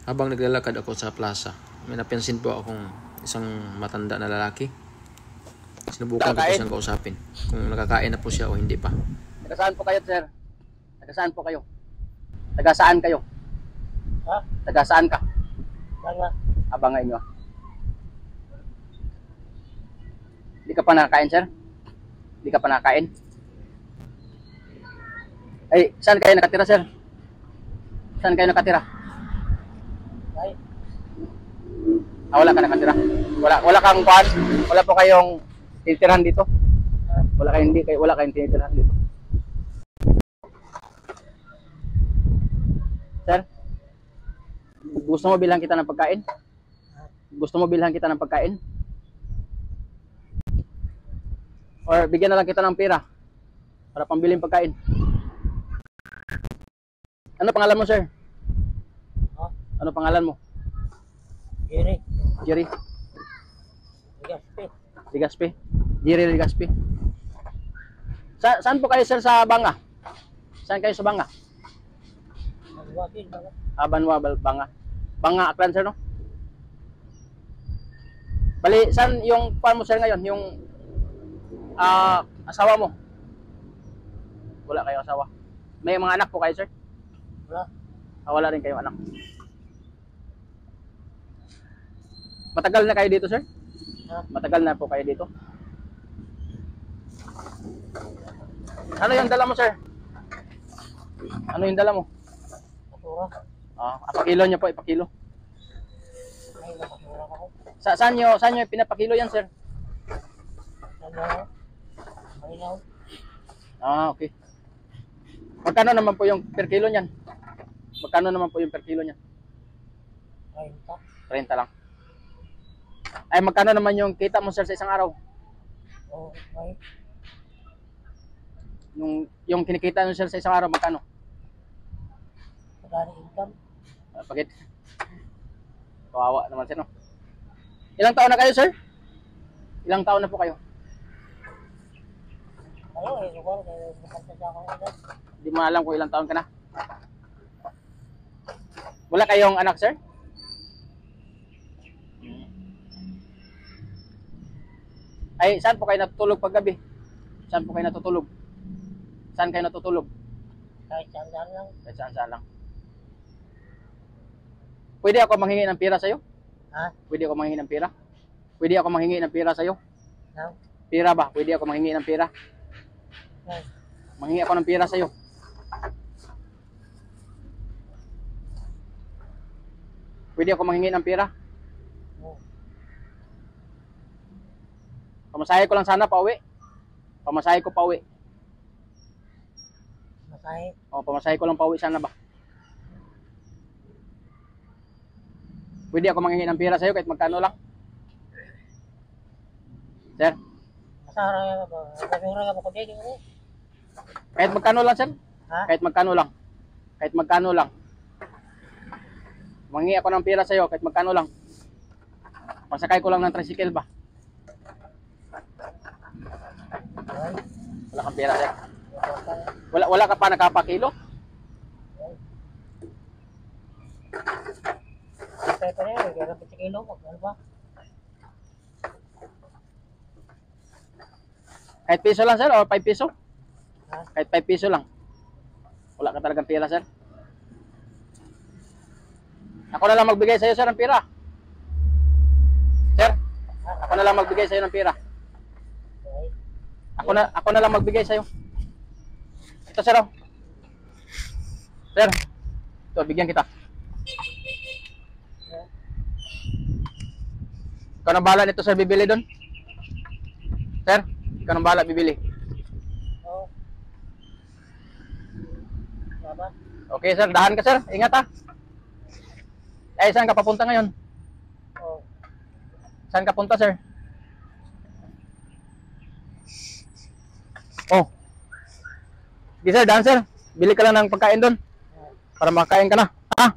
Habang naglalakad ako sa plaza, may napansin po akong isang matanda na lalaki. Sinubukan ko po siyang kausapin kung nakakain na po siya o hindi pa. Taga saan po kayo, sir? Taga saan po kayo? Taga saan kayo? Ha? Taga saan ka? Banga. Abangan nyo. Hindi ka pa nakakain, sir? Hindi ka pa nakakain? Ay, saan kayo nakatira, sir? Saan kayo nakatira? Ay, Wala ka nakatira? Wala kang kuhan? Wala po kayong tinitirhan dito? Wala kayong tinitirhan dito? Sir? Gusto mo bilhan kita ng pagkain? Gusto mo bilhan kita ng pagkain? Or bigyan na lang kita ng pera para pambiling pagkain? Ano pangalan mo, sir? ha? Ano pangalan mo? Giri. Jerry Ligaspi. Ligaspi? Jerry Ligaspi? Saan po kayo, sir, sa Banga? Saan kayo sa Banga? Magwakil. Banga. Banwa, Banga. Banga, Aklan, sir, no? Bali, saan yung farm mo, sir, ngayon? Yung asawa mo? Wala kayong asawa. May mga anak po kayo, sir? Wala. Wala rin kayong anak. Matagal na kayo dito, sir? Ha? Matagal na po kayo dito? Ano yung dala mo, sir? Ano yung dala mo? Basura. Apakilo nyo po, ipakilo. Ay, basura ako. Saan nyo pinapakilo yan, sir? Ano? Malinaw. Okay. Magkano naman po yung per kilo niyan? Magkano naman po yung per kilo niyan? 30. 30 lang. Ay, magkano naman yung kita mo, sir, sa isang araw? Oh, may. Yung kinikita mo, sir, sa isang araw, magkano? Magkano income? Pagit. Kawawa naman, sir, no? Ilang taon na kayo, sir? Ilang taon na po kayo? Ayaw, lugar. Kaya nakasasya ako nila. Hindi mo alam kung ilang taon ka na. Wala kayong anak, sir? Ay, saan po kayo natutulog paggabi? Saan po kayo natutulog? Saan kayo natutulog? Kahit saan lang. Kahit saan lang. Pwede ako manghingi ng pera sa'yo? Ha? Pwede ako manghingi ng pera? Pwede ako manghingi ng pera sa'yo? No? Pera ba? Pwede ako manghingi ng pera? No. Manghingi ako ng pera sa'yo. Pwede ako manghingi ng pera? No. Pamasahe ko lang sana pauwi. Pamasahe ko pauwi. Masahe. Pamasahe ko lang pauwi sana ba? Pwede ako manghingi ng pera sa'yo kahit magkano lang? Sir? Masara nga ba? Basura nga ba ko dito? Kahit magkano lang, sir? Ha? Kahit magkano lang? Kahit magkano lang? Manghingi ako ng pera sa'yo kahit magkano lang? Pasakay ko lang ng tricycle ba? Ay. Wala kang pera, sir? Wala ka pa nakapakilo? Pepe na yun. Kaya napit sa kilo. Ano ba? Kahit piso lang, sir, o 5 piso? Ha? Kahit 5 piso lang. Wala ka talagang pera, sir. Ako na lang magbigay sa'yo, sir, ng pera. Sir, ako na lang magbigay sa'yo ng pera. Ay. Ako na lang magbigay sa'yo. Ito, sir, oh. Sir, ito, bigyan kita. Ikaw nang bahala nito, sir, bibili doon. Sir, ikaw nang bahala, bibili. Oo. Baba. Okay, sir, dahan ka, sir. Ingat, ha. Ay, saan ka papunta ngayon? Oo. Saan ka punta, sir? Oh. Sige, sir, dahan, sir. Bili ka lang ng pagkain doon. Para makain ka na. Ha?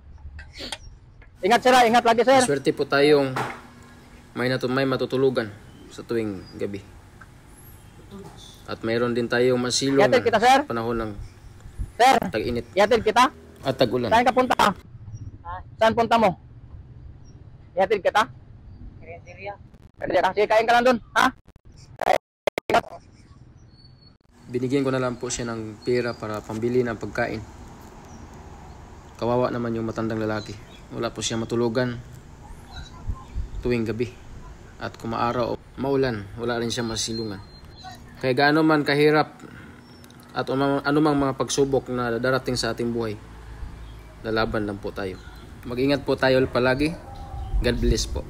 Ingat, sir, ha. Ingat lagi, sir. Swerte po tayong may matutulugan sa tuwing gabi. At mayroon din tayong masilong Yatid kita, sir. panahon ng Sir, tag-init yatid kita. at tag-ulan. Saan ka punta? Ha? Saan punta mo? Ihatid kita? Karinderya. Sige, kain ka lang doon. Ha? Binigyan ko na lang po siya ng pera para pambili ng pagkain. Kawawa naman yung matandang lalaki. Wala po siya matulugan tuwing gabi. At kung maaraw o maulan, wala rin siya masilungan. Kaya gaano man kahirap at anumang mga pagsubok na darating sa ating buhay, lalaban lang po tayo. Mag-ingat po tayo palagi. God bless po.